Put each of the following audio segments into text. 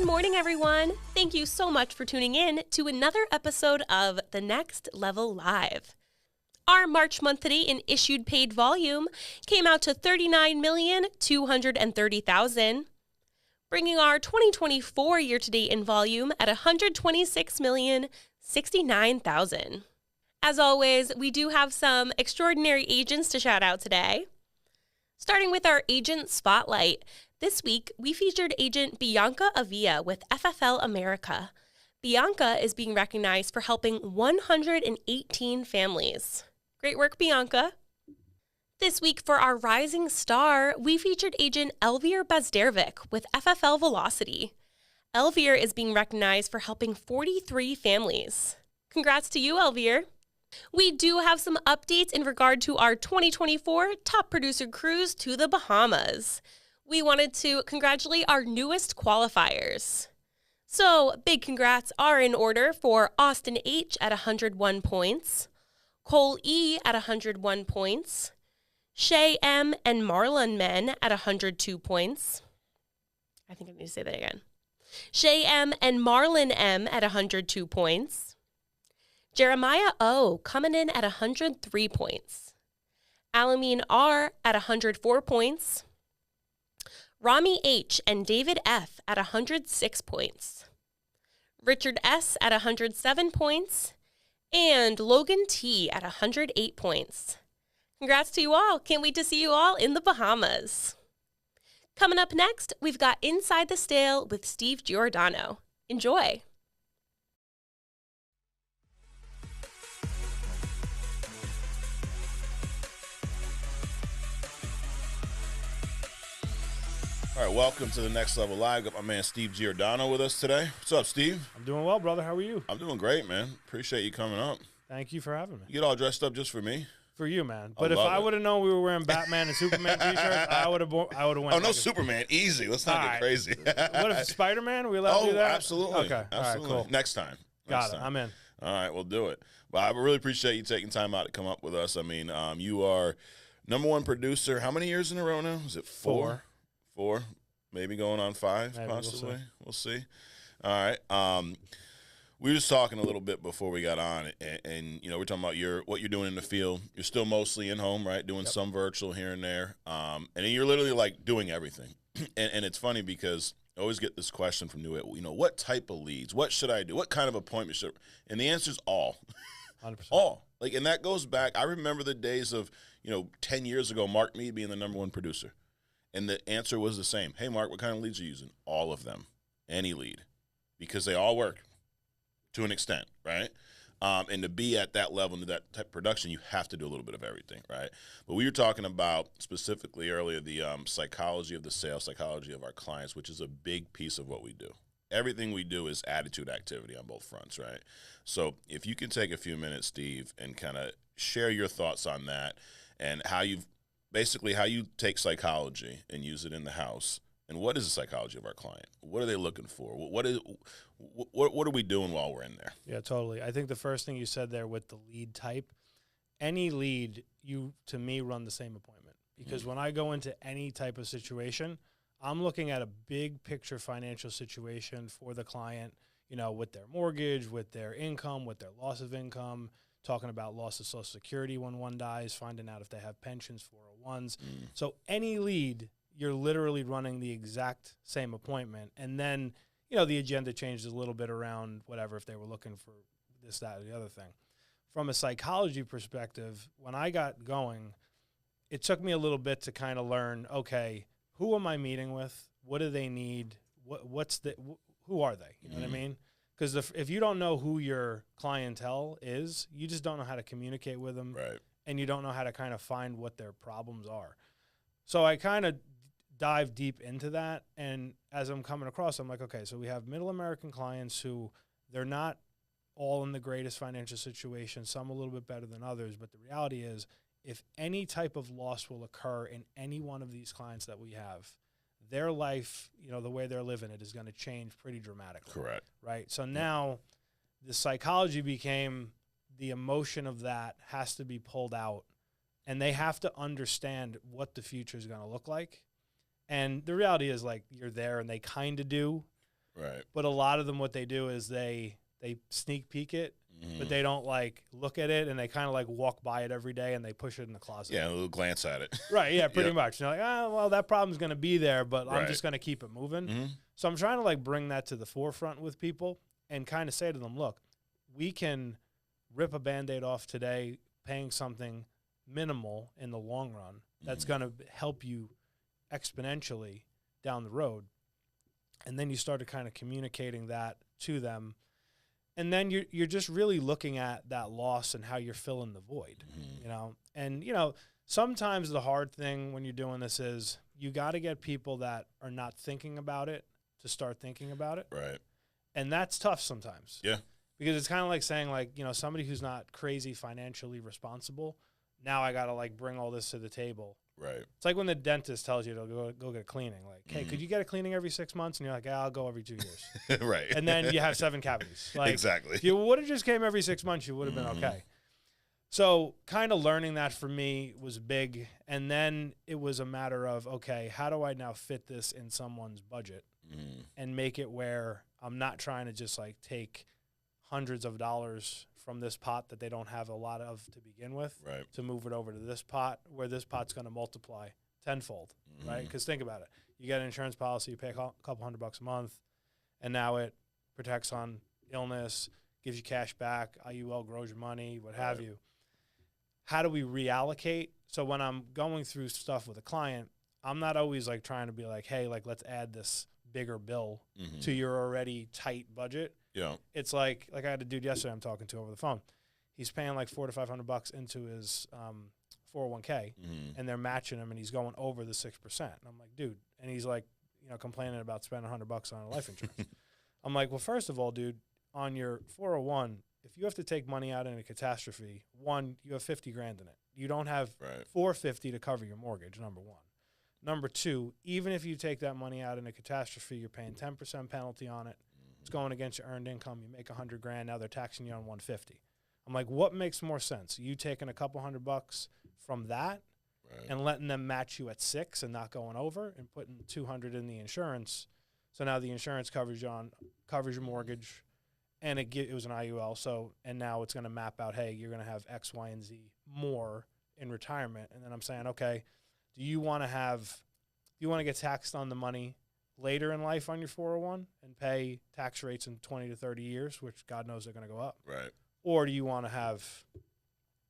Good morning, everyone. Thank you so much for tuning in to another episode of The Next Level Live. Our March monthly in issued paid volume came out to 39,230,000, bringing our 2024 year-to-date in volume at 126,069,000. As always, we do have some extraordinary agents to shout out today. Starting with our agent spotlight, this week we featured agent Bianca Avia with FFL America. Bianca is being recognized for helping 118 families. Great work, Bianca. This week for our Rising Star, we featured agent Elvir Bazdervik with FFL Velocity. Elvir is being recognized for helping 43 families. Congrats to you, Elvir. We do have some updates in regard to our 2024 Top Producer Cruise to the Bahamas. We wanted to congratulate our newest qualifiers. So, big congrats are in order for Austin H. at 101 points, Cole E. at 101 points, Shay M. and Marlon Men at 102 points. I think I need to say that again. Shay M. and Marlon M. at 102 points. Jeremiah O. coming in at 103 points. Alameen R. at 104 points. Rami H. and David F. at 106 points. Richard S. at 107 points. And Logan T. at 108 points. Congrats to you all. Can't wait to see you all in the Bahamas. Coming up next, we've got Inside the Stale with Steve Giordano. Enjoy. All right, welcome to the Next Level Live. Got my man Steve Giordano with us today. What's up, Steve? I'm doing well, brother. How are you? I'm doing great, man. Appreciate you coming up. Thank you for having me. You get all dressed up just for me? For you, man. But if I would have known we were wearing Batman and Superman t-shirts, I would have went. Oh, no, Superman. Easy. Let's not get crazy. What if Spider-Man? Are we allowed to do that? Absolutely. Okay. Absolutely. All right, cool. Next time. Got it. I'm in. All right, we'll do it. But I really appreciate you taking time out to come up with us. I mean, you are #1 producer. How many years in a row now? Is it 4? 4? Maybe going on 5, maybe, possibly. We'll see. All right. We were just talking a little bit before we got on, and you know, we're talking about what you're doing in the field. You're still mostly in home, right? Doing some virtual here and there, and you're literally like doing everything. and it's funny because I always get this question from what type of leads? What should I do? What kind of appointment should? And the answer is all. 100%. All. Like, and that goes back. I remember the days of 10 years ago, Mark Mead being the #1 producer. And the answer was the same. Hey, Mark, what kind of leads are you using? All of them. Any lead. Because they all work to an extent, right? And to be at that level and that type of production, you have to do a little bit of everything, right? But we were talking about specifically earlier the psychology of the sale, psychology of our clients, which is a big piece of what we do. Everything we do is attitude activity on both fronts, right? So if you can take a few minutes, Steve, and kind of share your thoughts on that and how you take psychology and use it in the house. And what is the psychology of our client? What are they looking for? What are we doing while we're in there? Yeah, totally. I think the first thing you said there with the lead type, any lead, to me, run the same appointment. Because when I go into any type of situation, I'm looking at a big picture financial situation for the client, with their mortgage, with their income, with their loss of income, talking about loss of Social Security when one dies, finding out if they have pensions, 401s. So any lead, you're literally running the exact same appointment. And then, the agenda changes a little bit around whatever, if they were looking for this, that, or the other thing. From a psychology perspective, when I got going, it took me a little bit to kind of learn, okay, who am I meeting with? What do they need? Who are they? You know what I mean? Because if you don't know who your clientele is, you just don't know how to communicate with them, right? And you don't know how to kind of find what their problems are. So I kind of dive deep into that, and as I'm coming across, I'm like, okay, so we have middle American clients who they're not all in the greatest financial situation, some a little bit better than others, but the reality is if any type of loss will occur in any one of these clients that we have, their life, the way they're living it is going to change pretty dramatically. Correct. Right? So now the psychology became the emotion of that has to be pulled out, and they have to understand what the future is going to look like. And the reality is, like, you're there and they kind of do, Right. But a lot of them, what they do is they sneak peek it, but they don't like look at it, and they kind of like walk by it every day and they push it in the closet. Yeah, a little glance at it. Right. Yeah, pretty much. They're like, oh, well, that problem's going to be there, but I'm Right. just going to keep it moving. Mm-hmm. So I'm trying to like bring that to the forefront with people and kind of say to them, look, we can rip a Band-Aid off today, paying something minimal in the long run that's going to help you exponentially down the road. And then you started kind of communicating that to them. And then you're just really looking at that loss and how you're filling the void, you know? And, you know, sometimes the hard thing when you're doing this is you got to get people that are not thinking about it to start thinking about it. Right. And that's tough sometimes. Yeah. Because it's kind of like saying, like, you know, somebody who's not crazy financially responsible, now I got to, like, bring all this to the table. Right. It's like when the dentist tells you to go get a cleaning. Like, hey, could you get a cleaning every 6 months? And you're like, yeah, I'll go every 2 years. Right. And then you have 7 cavities. Like, exactly. if you would have just came every 6 months, you would have been okay. So kind of learning that for me was big. And then it was a matter of, okay, how do I now fit this in someone's budget and make it where I'm not trying to just, like, take hundreds of dollars from this pot that they don't have a lot of to begin with, Right. to move it over to this pot where this pot's going to multiply tenfold, right? Because think about it. You get an insurance policy, you pay a couple $100 a month, and now it protects on illness, gives you cash back, IUL grows your money, what have you. How do we reallocate? So when I'm going through stuff with a client, I'm not always like trying to be like, hey, like, let's add this bigger bill to your already tight budget. Yeah. It's like I had a dude yesterday I'm talking to over the phone. He's paying like $400 to $500 into his 401k, and they're matching him, and he's going over the 6%. And I'm like, dude, and he's like, you know, complaining about spending $100 on a life insurance. I'm like, well, first of all, dude, on your 401, if you have to take money out in a catastrophe, one, you have 50 grand in it. You don't have $450 to cover your mortgage, number one. Number two, even if you take that money out in a catastrophe, you're paying 10% penalty on it. It's going against your earned income. You make 100 grand. Now they're taxing you on 150. I'm like, what makes more sense? You taking a couple $100 from that and letting them match you at 6 and not going over, and putting 200 in the insurance. So now the insurance covers your mortgage, and it was an IUL. So, and now it's going to map out, hey, you're going to have X, Y, and Z more in retirement. And then I'm saying, okay, do you want to get taxed on the money later in life on your 401 and pay tax rates in 20 to 30 years, which God knows they're going to go up? Right. Or do you want to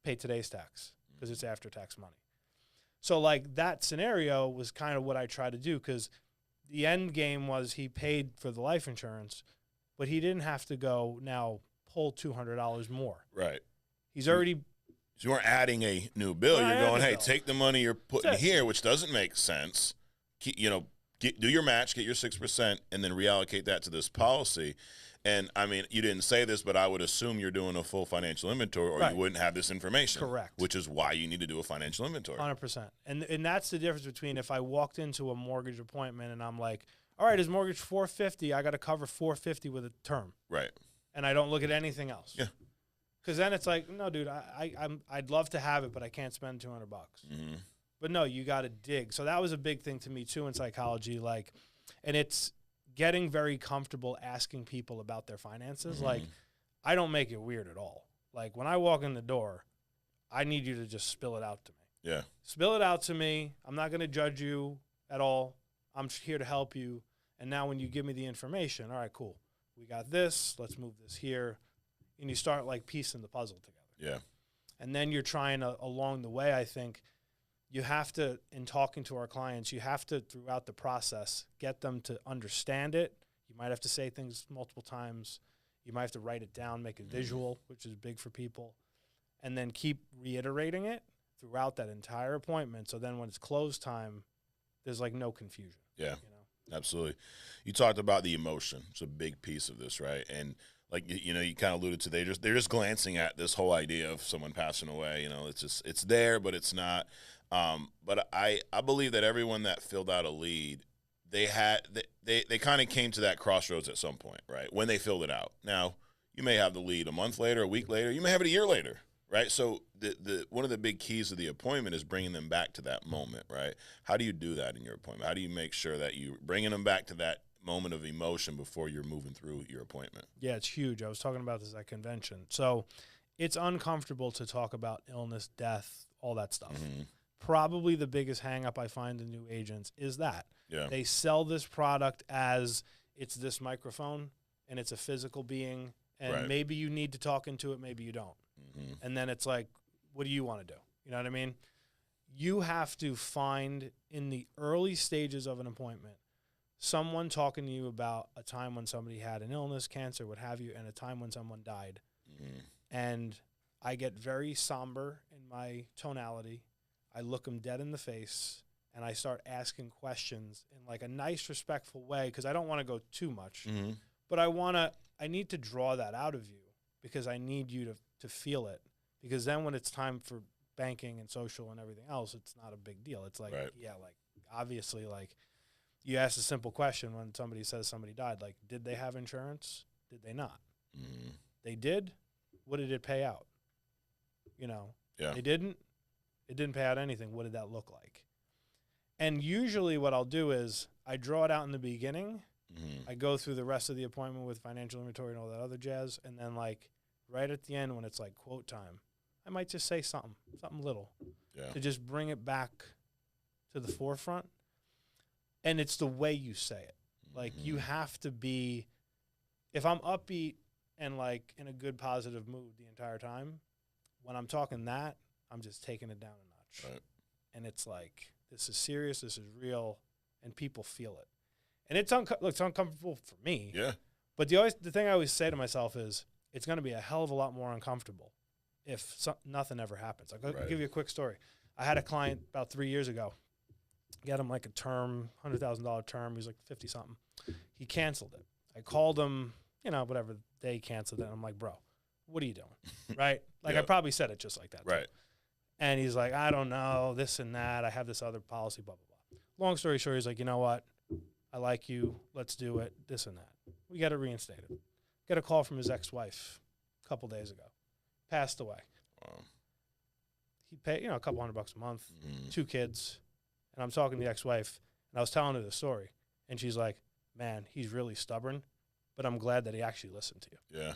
pay today's tax because it's after tax money? So like that scenario was kind of what I tried to do, because the end game was he paid for the life insurance, but he didn't have to go now pull $200 more. Right. He's already... So you weren't adding a new bill. You're going, hey, take the money you're putting That's it. here, which doesn't make sense. Do your match, get your 6%, and then reallocate that to this policy. And, I mean, you didn't say this, but I would assume you're doing a full financial inventory, or you wouldn't have this information. Correct. Which is why you need to do a financial inventory. 100%. And that's the difference between if I walked into a mortgage appointment and I'm like, all right, his mortgage $450, I got to cover $450 with a term. Right. And I don't look at anything else. Yeah. Because then it's like, no, dude, I'd love to have it, but I can't spend $200. But no, you got to dig. So that was a big thing to me too in psychology. Like, and it's getting very comfortable asking people about their finances. Like, I don't make it weird at all. Like, when I walk in the door, I need you to just spill it out to me. Yeah. Spill it out to me. I'm not going to judge you at all. I'm here to help you. And now when you give me the information, all right, cool. We got this. Let's move this here. And you start like piecing the puzzle together. Yeah. And then you're trying to, along the way, I think you have to, in talking to our clients, you have to, throughout the process, get them to understand it. You might have to say things multiple times. You might have to write it down, make it visual, which is big for people, and then keep reiterating it throughout that entire appointment. So then when it's close time, there's like no confusion. Yeah, absolutely. You talked about the emotion. It's a big piece of this, right? And like, you kind of alluded to, they're just glancing at this whole idea of someone passing away. It's there, but it's not. But I believe that everyone that filled out a lead, they kind of came to that crossroads at some point, right? When they filled it out. Now, you may have the lead a month later, a week later, you may have it a year later, right? So the one of the big keys of the appointment is bringing them back to that moment, right? How do you do that in your appointment? How do you make sure that you're bringing them back to that moment of emotion before you're moving through your appointment. Yeah, it's huge. I was talking about this at convention. So it's uncomfortable to talk about illness, death, all that stuff. Mm-hmm. Probably the biggest hang up I find in new agents is that. Yeah. They sell this product as it's this microphone and it's a physical being, and Right. maybe you need to talk into it, maybe you don't. Mm-hmm. And then it's like, what do you want to do? You know what I mean? You have to find in the early stages of an appointment someone talking to you about a time when somebody had an illness, cancer, what have you, and a time when someone died. Mm-hmm. And I get very somber in my tonality. I look them dead in the face, and I start asking questions in like a nice, respectful way, because I don't want to go too much. Mm-hmm. But I need to draw that out of you, because I need you to feel it. Because then when it's time for banking and social and everything else, it's not a big deal. It's like, Right. yeah, like obviously, like you ask a simple question when somebody says somebody died, like, did they have insurance? Did they not? Mm-hmm. They did. What did it pay out? You know, Yeah. they didn't. It didn't pay out anything. What did that look like? And usually what I'll do is I draw it out in the beginning. Mm-hmm. I go through the rest of the appointment with financial inventory and all that other jazz. And then like right at the end when it's like quote time, I might just say something little Yeah. to just bring it back to the forefront. And it's the way you say it. Like you have to be, if I'm upbeat and like in a good positive mood the entire time, when I'm talking that, I'm just taking it down a notch. Right. And it's like, this is serious, this is real, and people feel it. And it's uncomfortable for me. Yeah. But the thing I always say to myself is, it's going to be a hell of a lot more uncomfortable if nothing ever happens. I'll Right. give you a quick story. I had a client about 3 years ago. Got him like a term, $100,000 term. He was like 50-something. He canceled it. I called him, whatever, they canceled it. I'm like, bro, what are you doing? Right? Like I Yeah. probably said it just like that. Right. Too. And he's like, I don't know, this and that. I have this other policy, blah, blah, blah. Long story short, he's like, you know what? I like you. Let's do it, this and that. We got it reinstated. Get a call from his ex-wife a couple days ago. Passed away. Wow. He paid, a couple $100 a month, Mm-hmm. 2 kids. And I'm talking to the ex-wife, and I was telling her the story. And she's like, man, he's really stubborn, but I'm glad that he actually listened to you. Yeah.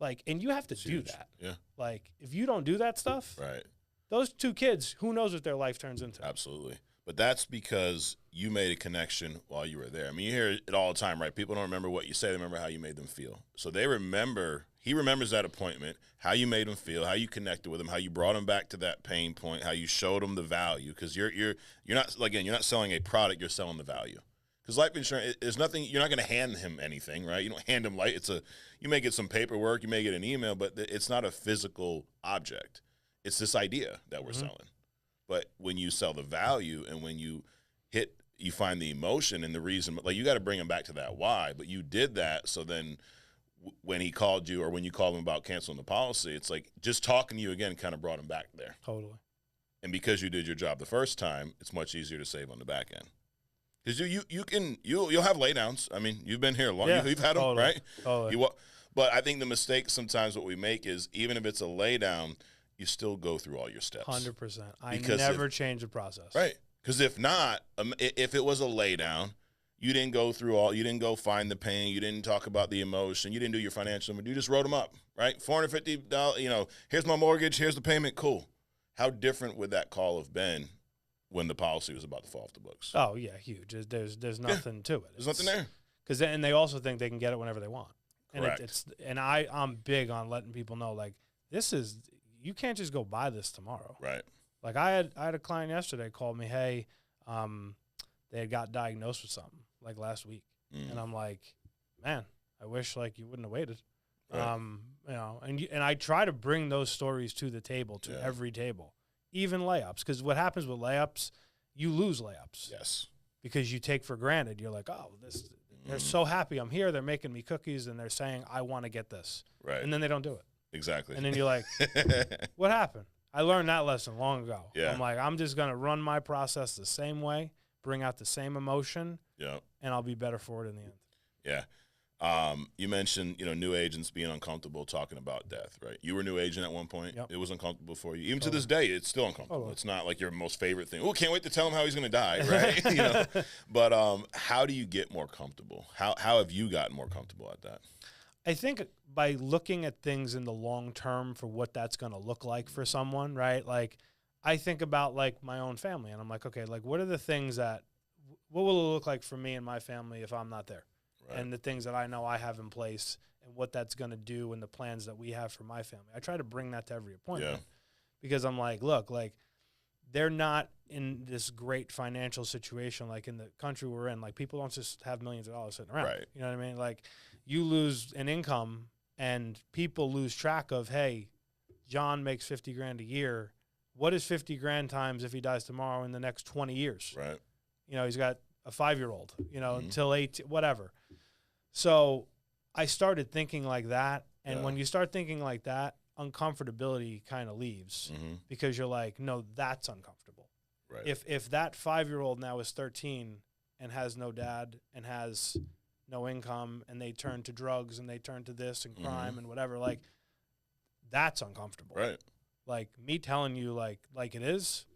Like, and you have to It's do huge. that. Yeah. Like, if you don't do that stuff, Right. those 2 kids, who knows what their life turns into? Absolutely. But that's because you made a connection while you were there. I mean, you hear it all the time, right? People don't remember what you say. They remember how you made them feel. So he remembers that appointment, how you made him feel, how you connected with him, how you brought him back to that pain point, how you showed him the value. Because you're not, again, you're not selling a product, you're selling the value. Because life insurance, there's nothing, you're not going to hand him anything, right? You don't hand him life. You may get some paperwork, you may get an email, but it's not a physical object. It's this idea that we're selling. But when you sell the value and when you find the emotion and the reason, like you got to bring him back to that why, but you did that. So then when he called you or when you called him about canceling the policy, it's like just talking to you again kind of brought him back there. Totally. And because you did your job the first time, it's much easier to save on the back end. Because you'll have laydowns. I mean, you've been here long. Yeah, You've had them, totally, right? Totally. But I think the mistake sometimes what we make is even if it's a laydown, you still go through all your steps. 100%. I Because never change the process. Right. Because if not, if it was a laydown, you didn't go find the pain, you didn't talk about the emotion, you didn't do your financial, you just wrote them up, right? $450, here's my mortgage, here's the payment, cool. How different would that call have been when the policy was about to fall off the books? Oh, yeah, huge. There's nothing to it. There's nothing there. Because and they also think they can get it whenever they want. Correct. And I'm big on letting people know, like, you can't just go buy this tomorrow. Right. Like I had a client yesterday called me, hey, they had got diagnosed with something like last week. Mm. And I'm like, man, I wish like you wouldn't have waited. Right. And I try to bring those stories to the table, to every table, even layups. Because what happens with layups, you lose layups. Yes. Because you take for granted. You're like, oh, they're so happy I'm here. They're making me cookies and they're saying, I want to get this. Right. And then they don't do it. Exactly. And then you're like, what happened? I learned that lesson long ago. Yeah. I'm like, I'm just going to run my process the same way, bring out the same emotion, Yeah. and I'll be better for it in the end. Yeah. You mentioned, new agents being uncomfortable talking about death, right? You were a new agent at one point. Yep. It was uncomfortable for you. Even to this day, it's still uncomfortable. It's not like your most favorite thing. Oh, can't wait to tell him how he's going to die, right? But how do you get more comfortable? How have you gotten more comfortable at that? I think by looking at things in the long term for what that's going to look like for someone, right? Like, I think about like my own family, and I'm like, okay, like what are the things what will it look like for me and my family if I'm not there? Right. And the things that I know I have in place and what that's going to do and the plans that we have for my family. I try to bring that to every appointment because I'm like, look, like they're not in this great financial situation like in the country we're in. Like people don't just have millions of dollars sitting around. Right. You know what I mean? Like you lose an income and people lose track of, hey, John makes 50 grand a year. What is 50 grand times if he dies tomorrow in the next 20 years? Right. He's got a 5-year-old, until 8, whatever. So I started thinking like that. And when you start thinking like that, uncomfortability kind of leaves because you're like, no, that's uncomfortable. Right. If that 5-year-old now is 13 and has no dad and has no income and they turn to drugs and they turn to this and crime and whatever, like that's uncomfortable. Right. Like me telling you like it is,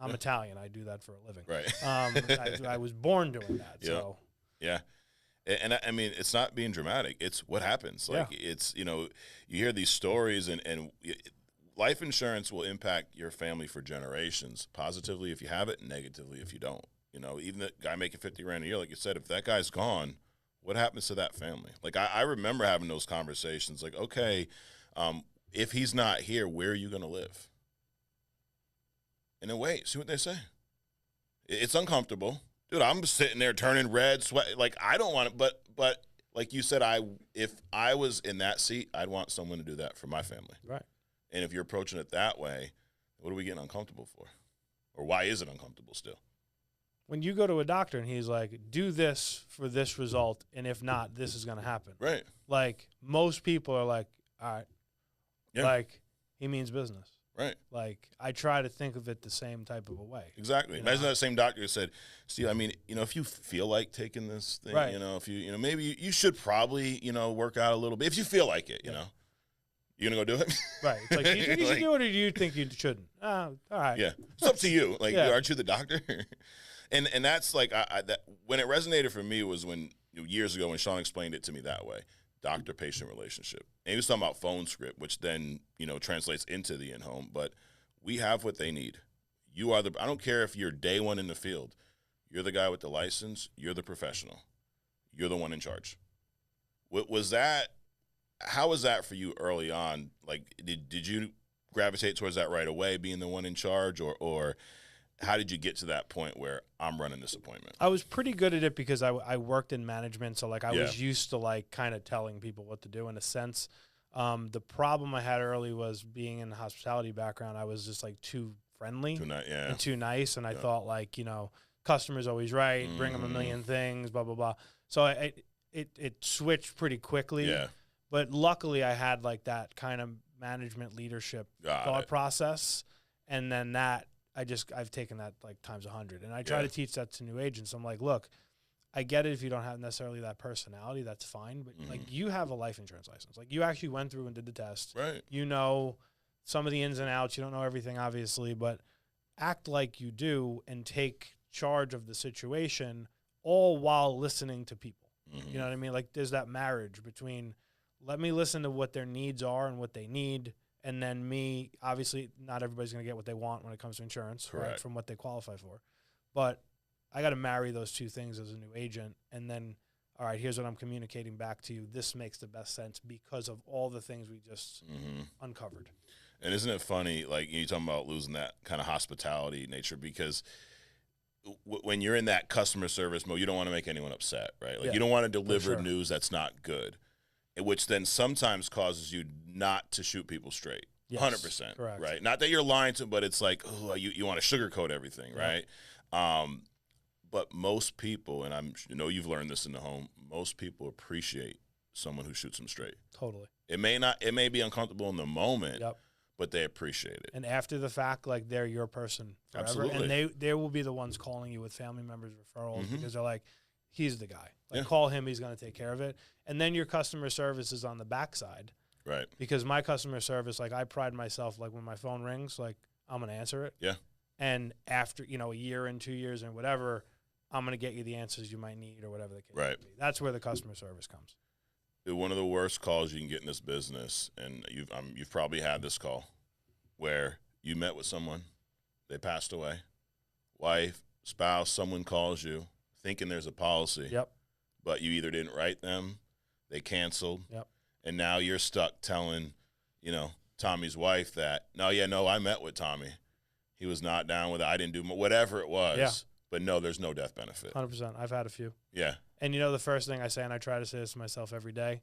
I'm Italian. I do that for a living. Right. I was born doing that. Yeah. So Yeah. And I mean, it's not being dramatic. It's what happens. Like it's, you hear these stories and life insurance will impact your family for generations, positively if you have it, negatively if you don't. Even the guy making 50 grand a year, like you said, if that guy's gone, what happens to that family? Like I remember having those conversations like, okay, if he's not here, where are you going to live? And then wait, see what they say. It's uncomfortable. Dude, I'm sitting there turning red, sweat. Like, I don't want it, but like you said, if I was in that seat, I'd want someone to do that for my family. Right. And if you're approaching it that way, what are we getting uncomfortable for? Or why is it uncomfortable still? When you go to a doctor and he's like, do this for this result, and if not, this is going to happen. Right. Like, most people are like, all right. Yeah. Like, he means business. Right. Like, I try to think of it the same type of a way. Exactly. Imagine that same doctor who said, Steve, I mean, if you feel like taking this thing, right. If you, maybe you should probably, work out a little bit. If you feel like it, you know. You going to go do it? Right. It's like, do you think you should do it or do you think you shouldn't? All right. Yeah. It's up to you. Like, aren't you the doctor? and that's like, that when it resonated for me was when, years ago when Sean explained it to me that way. Doctor-patient relationship. And he was talking about phone script, which then, translates into the in-home. But we have what they need. You are I don't care if you're day one in the field. You're the guy with the license. You're the professional. You're the one in charge. How was that for you early on? Like, did you gravitate towards that right away, being the one in charge? Or how did you get to that point where I'm running this appointment? I was pretty good at it because I worked in management. So, like, I was used to, like, kind of telling people what to do in a sense. The problem I had early was being in the hospitality background. I was just, like, too friendly and too nice. And I thought, like, customer's always right. Bring them a million things, blah, blah, blah. So it switched pretty quickly. Yeah. But luckily I had, like, that kind of management leadership thought process. And then I've taken that like times 100. And I try to teach that to new agents. I'm like, look, I get it if you don't have necessarily that personality, that's fine. But like, you have a life insurance license. Like, you actually went through and did the test. Right. You know some of the ins and outs. You don't know everything, obviously, but act like you do and take charge of the situation, all while listening to people. You know what I mean? Like, there's that marriage between let me listen to what their needs are and what they need. And then me, obviously, not everybody's going to get what they want when it comes to insurance, right, from what they qualify for. But I got to marry those two things as a new agent. And then, all right, here's what I'm communicating back to you. This makes the best sense because of all the things we just uncovered. And isn't it funny, like, you're talking about losing that kind of hospitality nature, because when you're in that customer service mode, you don't want to make anyone upset, right? Like, you don't want to deliver news that's not good, which then sometimes causes you not to shoot people straight. 100%. Correct. Right? Not that you're lying to, but it's like, oh, you want to sugarcoat everything, right? But most people, and you've learned this in the home, most people appreciate someone who shoots them straight. Totally. It may be uncomfortable in the moment, but they appreciate it. And after the fact, like, they're your person forever. Absolutely. And they will be the ones calling you with family members referrals because they're like, he's the guy. Like, Yeah. call him, he's going to take care of it. And then your customer service is on the backside. Right. Because my customer service, like, I pride myself, like, when my phone rings, like, I'm going to answer it. Yeah. And after, a year and 2 years and whatever, I'm going to get you the answers you might need or whatever the case may be. That's where the customer service comes. One of the worst calls you can get in this business, and you've probably had this call, where you met with someone, they passed away, wife, spouse, someone calls you thinking there's a policy. Yep. But you either didn't write them, they canceled. Yep. And now you're stuck telling, Tommy's wife that, no, I met with Tommy. He was not down with it. I didn't do whatever it was. Yeah. But no, there's no death benefit. 100%. I've had a few. Yeah. And the first thing I say, and I try to say this to myself every day,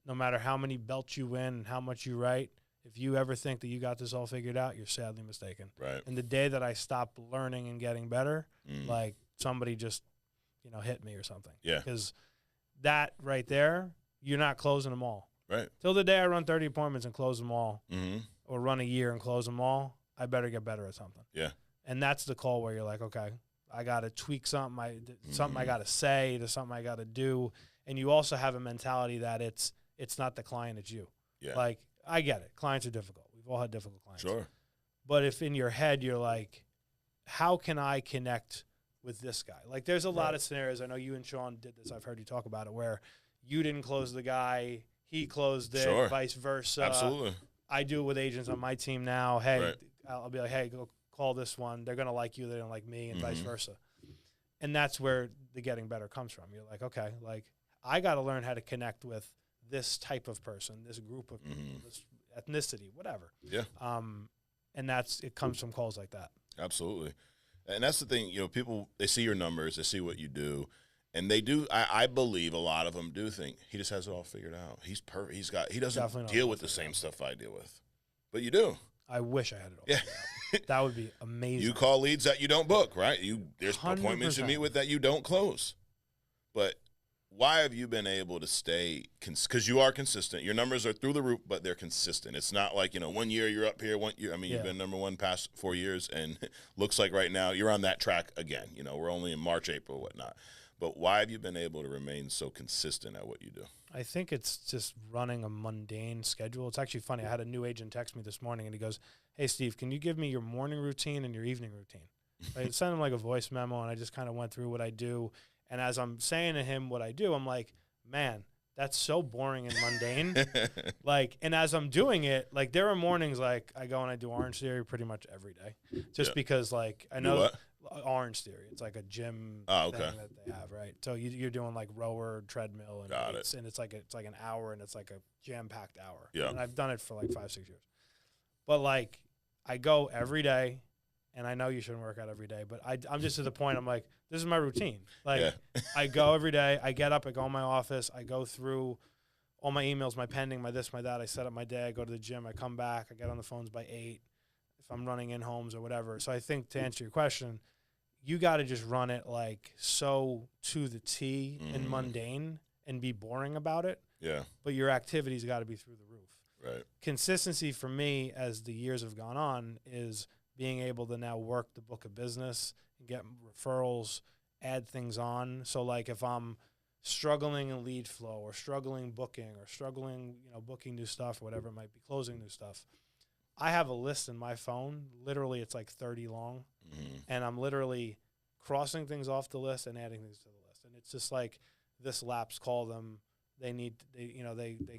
no matter how many belts you win and how much you write, if you ever think that you got this all figured out, you're sadly mistaken. Right. And the day that I stopped learning and getting better, like, somebody just, hit me or something. Yeah. Because that right there, you're not closing them all. Right. Till the day I run 30 appointments and close them all, Mm-hmm. or run a year and close them all, I better get better at something. Yeah. And that's the call where you're like, okay, I got to tweak something. Something I got to say, to something I got to do. And you also have a mentality that it's not the client, it's you. Yeah. Like, I get it. Clients are difficult. We've all had difficult clients. Sure. But if in your head you're like, how can I connect with this guy? Like, there's a lot of scenarios. I know you and Sean did this. I've heard you talk about it, where you didn't close the guy, he closed it, Sure. vice versa. Absolutely. I do it with agents on my team now. Hey, Right. I'll be like, hey, go call this one. They're going to like you. They don't like me, and vice versa. And that's where the getting better comes from. You're like, okay, like, I got to learn how to connect with this type of person, this group of people, this ethnicity, whatever. Yeah. And it comes from calls like that. Absolutely. And that's the thing, people, they see your numbers, they see what you do, and they do, I believe a lot of them do think he just has it all figured out. He's perfect. He doesn't Definitely deal with the same stuff I deal with. But you do. I wish I had it all. Yeah. figured out. That would be amazing. You call leads that you don't book, right? There's 100%. appointments you meet with that you don't close. But why have you been able to stay, because you are consistent. Your numbers are through the roof, but they're consistent. It's not like, 1 year you're up here, 1 year. I mean, you've been number one past 4 years, and looks like right now you're on that track again. We're only in March, April, whatnot. But why have you been able to remain so consistent at what you do? I think it's just running a mundane schedule. It's actually funny. I had a new agent text me this morning, and he goes, hey, Steve, can you give me your morning routine and your evening routine? I sent him like a voice memo, and I just kind of went through what I do. And as I'm saying to him what I do, I'm like, man, that's so boring and mundane. And as I'm doing it, like, there are mornings, like, I go and I do Orange Theory pretty much every day. Just because, like, I know Orange Theory. It's like a gym thing that they have, right? So you're doing, like, rower, treadmill, and weights, and it's like an hour, and it's like a jam-packed hour. Yeah. And I've done it for like 5-6 years. But, like, I go every day, and I know you shouldn't work out every day, but I'm just to the point, I'm like, this is my routine. Like, I go every day, I get up, I go in my office, I go through all my emails, my pending, my this, my that, I set up my day, I go to the gym, I come back, I get on the phones by 8, if I'm running in homes or whatever. So I think, to answer your question, you got to just run it, like, so to the T and mundane and be boring about it. Yeah. But your activities got to be through the roof. Right. Consistency for me, as the years have gone on, is being able to now work the book of business and get referrals, add things on. So, like, if I'm struggling in lead flow or struggling booking or struggling, booking new stuff or whatever it might be, closing new stuff, I have a list in my phone. Literally, it's like 30 long. And I'm literally crossing things off the list and adding things to the list. And it's just like, this lapse, call them. They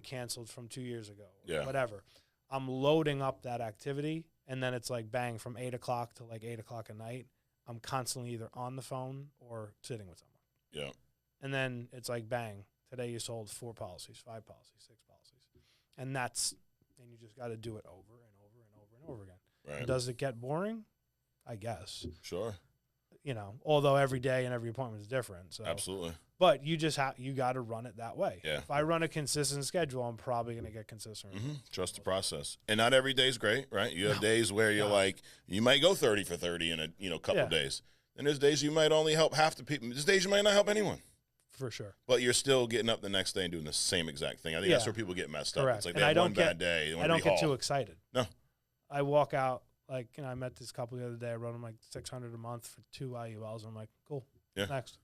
canceled from 2 years ago, or whatever. I'm loading up that activity, and then it's like, bang, from 8 o'clock to like 8 o'clock at night, I'm constantly either on the phone or sitting with someone. Yeah. And then it's like, bang, today you sold 4 policies, 5 policies, 6 policies. And you just got to do it over and over and over and over again. Right. Does it get boring? I guess. Sure. Although every day and every appointment is different. So. Absolutely. But you just you got to run it that way. Yeah. If I run a consistent schedule, I'm probably going to get consistent. Trust the process. And not every day is great, right? You have days where you're like, you might go 30 for 30 in a couple days. And there's days you might only help half the people. There's days you might not help anyone. For sure. But you're still getting up the next day and doing the same exact thing. I think that's where people get messed up. Correct. It's like And they have one bad day. I don't get too excited. No. I walk out, like, I met this couple the other day. I wrote them like $600 a month for 2 IULs. I'm like, cool. Yeah. Next.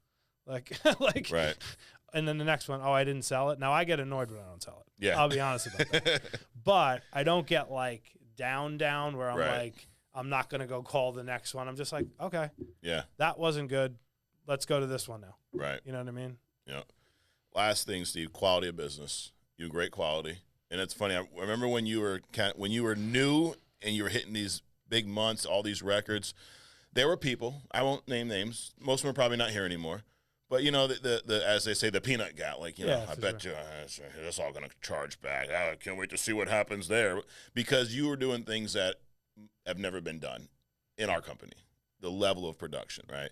Like, Right. And then the next one, oh, I didn't sell it. Now I get annoyed when I don't sell it. Yeah. I'll be honest about that. But I don't get like down where I'm Right. like, I'm not going to go call the next one. I'm just like, okay, Yeah. that wasn't good. Let's go to this one now. Right. You know what I mean? Yeah. Last thing, Steve, quality of business. You have great quality. And it's funny. I remember when you were new and you were hitting these big months, all these records, there were people, I won't name names. Most of them are probably not here anymore. But, you know, the as they say, the peanut gal, like, you know, I bet you that's all going to charge back. I can't wait to see what happens there. Because you were doing things that have never been done in our company, the level of production, right?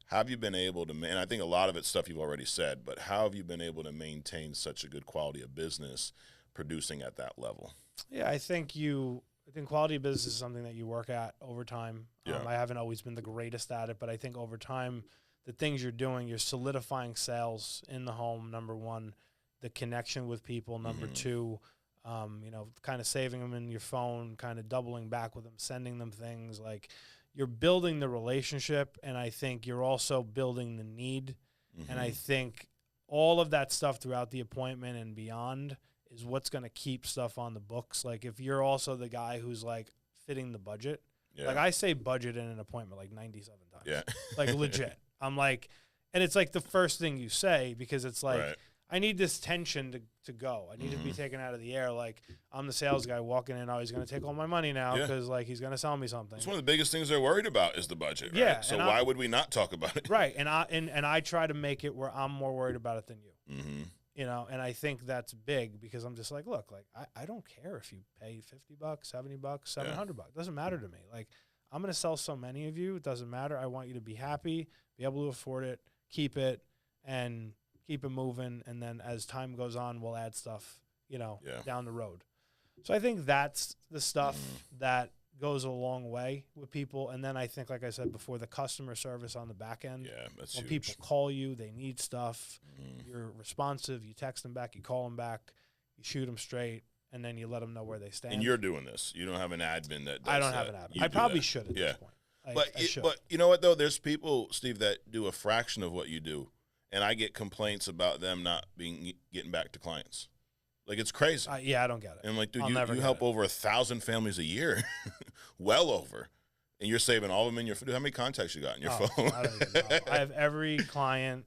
How have you been able to, and I think a lot of it's stuff you've already said, but how have you been able to maintain such a good quality of business producing at that level? Yeah, I think quality of business is something that you work at over time. Yeah. I haven't always been the greatest at it, but I think over time, the things you're doing, you're solidifying sales in the home, number one, the connection with people, number two, you know, kind of saving them in your phone, kind of doubling back with them, sending them things. Like, you're building the relationship, and I think you're also building the need. And I think all of that stuff throughout the appointment and beyond is what's going to keep stuff on the books. Like, if you're also the guy who's, like, fitting the budget. Yeah. Like, I say budget in an appointment like 97 times. Yeah. Like, legit. I'm like, and it's like the first thing you say, because it's like, Right. I need this tension to go. I need to be taken out of the air. Like, I'm the sales guy walking in. Oh, he's going to take all my money now because, like, he's going to sell me something. It's one of the biggest things they're worried about is the budget, right? Yeah, So and why would we not talk about it? Right. And I try to make it where I'm more worried about it than you. Mm-hmm. You know, and I think that's big because I'm just like, look, like, I don't care if you pay $50, $70, $700. It doesn't matter to me. Like, I'm going to sell so many of you. It doesn't matter. I want you to be happy, be able to afford it, keep it, and keep it moving. And then as time goes on, we'll add stuff, you know, down the road. So I think that's the stuff that goes a long way with people. And then I think, like I said before, the customer service on the back end. Yeah, that's when huge. people call you, they need stuff. You're responsive. You text them back. You call them back. You shoot them straight. And then you let them know where they stand. And you're doing this. You don't have an admin that does I don't that. have an admin. You I do probably that. should at this point. But you know what, though? There's people, Steve, that do a fraction of what you do. And I get complaints about them not getting back to clients. Like, it's crazy. Yeah, I don't get it. And I'm like, dude, I'll you help over 1,000 families a year. Well over. And you're saving all of them in your phone. How many contacts you got in your phone? I don't even know. I have every client.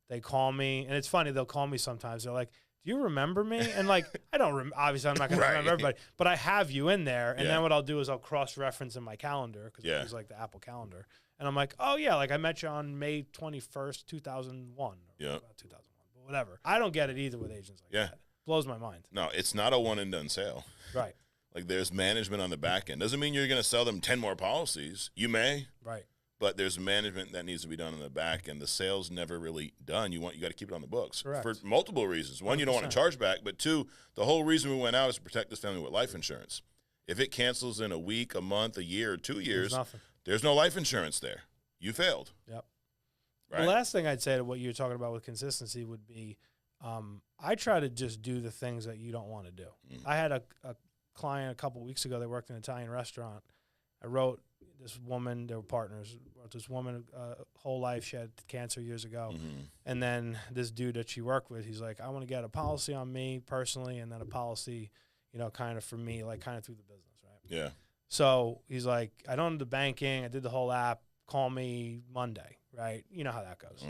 They call me. And it's funny. They'll call me sometimes. They're like, do you remember me? And, like, I don't obviously, I'm not going to remember everybody. But I have you in there. And then what I'll do is I'll cross-reference in my calendar because I use, like, the Apple Calendar. And I'm like, oh, yeah, like, I met you on May 21st, 2001. Yeah. 2001, but whatever. I don't get it either with agents like that. Blows my mind. No, it's not a one-and-done sale. Right. Like, there's management on the back end. Doesn't mean you're going to sell them 10 more policies. You may. Right. But there's management that needs to be done on the back end. The sale's never really done. You got to keep it on the books. Correct. For multiple reasons. One, 100%. You don't want to charge back. But two, the whole reason we went out is to protect this family with life insurance. If it cancels in a week, a month, a year, or 2 years, there's no life insurance there. You failed. Yep. Right? The last thing I'd say to what you're talking about with consistency would be I try to just do the things that you don't want to do. I had a client a couple weeks ago that worked in an Italian restaurant. I wrote this woman, they were partners, wrote this woman whole life. She had cancer years ago. And then this dude that she worked with, he's like, I want to get a policy on me personally and then a policy, you know, kind of for me, like kind of through the business, right? Yeah. So he's like, I don't do the banking. I did the whole app. Call me Monday, right? You know how that goes.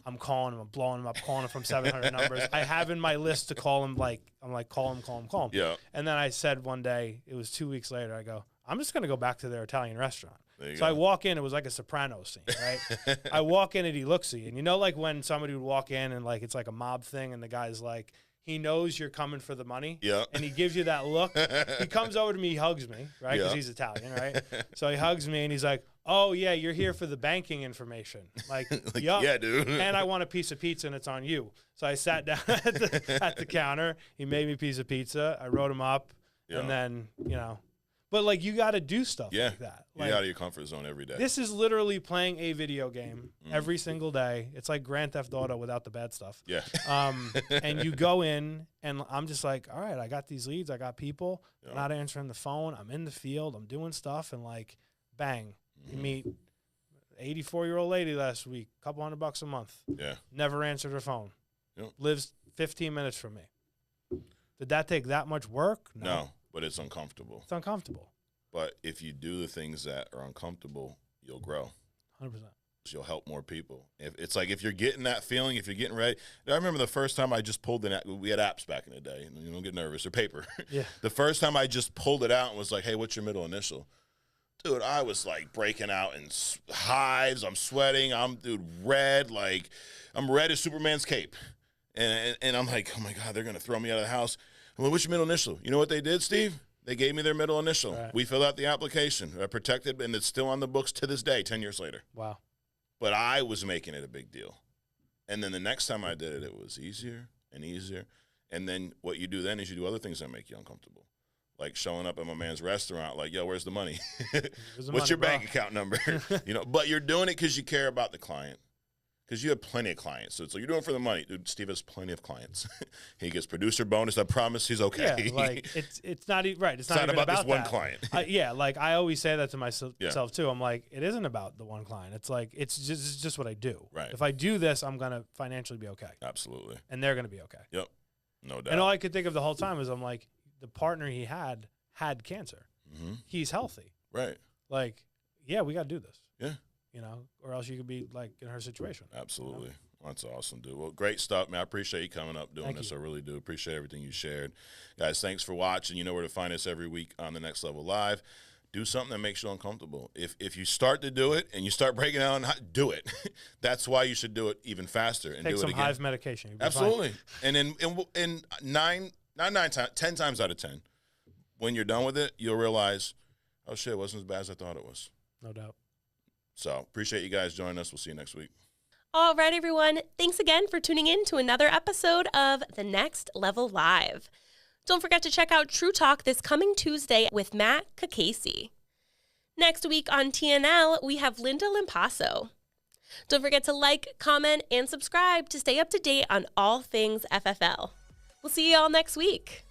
I'm calling him. I'm blowing him up, calling him from 700 numbers. I have in my list to call him, I'm like, call him. Yeah. And then I said one day, it was 2 weeks later, I go, I'm just going to go back to their Italian restaurant. So I walk in, it was like a Sopranos scene, right? I walk in and he looks at you. And you know, like when somebody would walk in and like, it's like a mob thing and the guy's like, he knows you're coming for the money. Yeah. And he gives you that look. He comes over to me, he hugs me, right? Because he's Italian, right? So he hugs me and he's like, oh, yeah, you're here for the banking information. Like yup. Yeah, dude. And I want a piece of pizza and it's on you. So I sat down at the counter. He made me a piece of pizza. I wrote him up. And then, you know. But, like, you got to do stuff like that. Like, you're out of your comfort zone every day. This is literally playing a video game every single day. It's like Grand Theft Auto without the bad stuff. Yeah. And you go in, and I'm just like, all right, I got these leads. I got people. I'm not answering the phone. I'm in the field. I'm doing stuff. And, like, bang, you meet 84-year-old lady last week, couple $100 a month. Yeah. Never answered her phone. Yep. Lives 15 minutes from me. Did that take that much work? No, but it's uncomfortable. It's uncomfortable. But if you do the things that are uncomfortable, you'll grow. 100%. You'll help more people. It's like if you're getting that feeling, if you're getting ready. I remember the first time I just pulled it out. We had apps back in the day. You don't get nervous, or paper. Yeah. The first time I just pulled it out and was like, hey, what's your middle initial? Dude, I was like breaking out in hives. I'm sweating. I'm red. Like I'm red as Superman's cape. And I'm like, oh my God, they're going to throw me out of the house. I'm like, what's your middle initial? You know what they did, Steve? They gave me their middle initial. Right. We filled out the application, protected, and it's still on the books to this day, 10 years later. Wow. But I was making it a big deal. And then the next time I did it, it was easier and easier. And then what you do then is you do other things that make you uncomfortable. Like showing up at my man's restaurant, like, yo, where's the money? What's your bank account number? But you're doing it because you care about the client. Because you have plenty of clients. So it's like, you're doing it for the money. Dude, Steve has plenty of clients. He gets producer bonus. I promise he's okay. Yeah, like, it's not right. It's not even about this one that. client. Yeah, like, I always say that to myself, too. I'm like, it isn't about the one client. It's like, it's just what I do. Right. If I do this, I'm going to financially be okay. Absolutely. And they're going to be okay. Yep. No doubt. And all I could think of the whole time was, I'm like, the partner he had cancer. Mm-hmm. He's healthy. Right. Like, yeah, we got to do this. Yeah. Or else you could be, like, in her situation. Absolutely. That's awesome, dude. Well, great stuff, man. I appreciate you coming up doing this. I really do. Appreciate everything you shared. Guys, thanks for watching. You know where to find us every week on The Next Level Live. Do something that makes you uncomfortable. If you start to do it and you start breaking out, do it. That's why you should do it even faster and Take do it some again. hive medication. Absolutely. And in 10 times out of 10, when you're done with it, you'll realize, oh, shit, it wasn't as bad as I thought it was. No doubt. So appreciate you guys joining us. We'll see you next week. All right, everyone. Thanks again for tuning in to another episode of The Next Level Live. Don't forget to check out True Talk this coming Tuesday with Matt Kakasi. Next week on TNL, we have Linda Limpasso. Don't forget to like, comment, and subscribe to stay up to date on all things FFL. We'll see you all next week.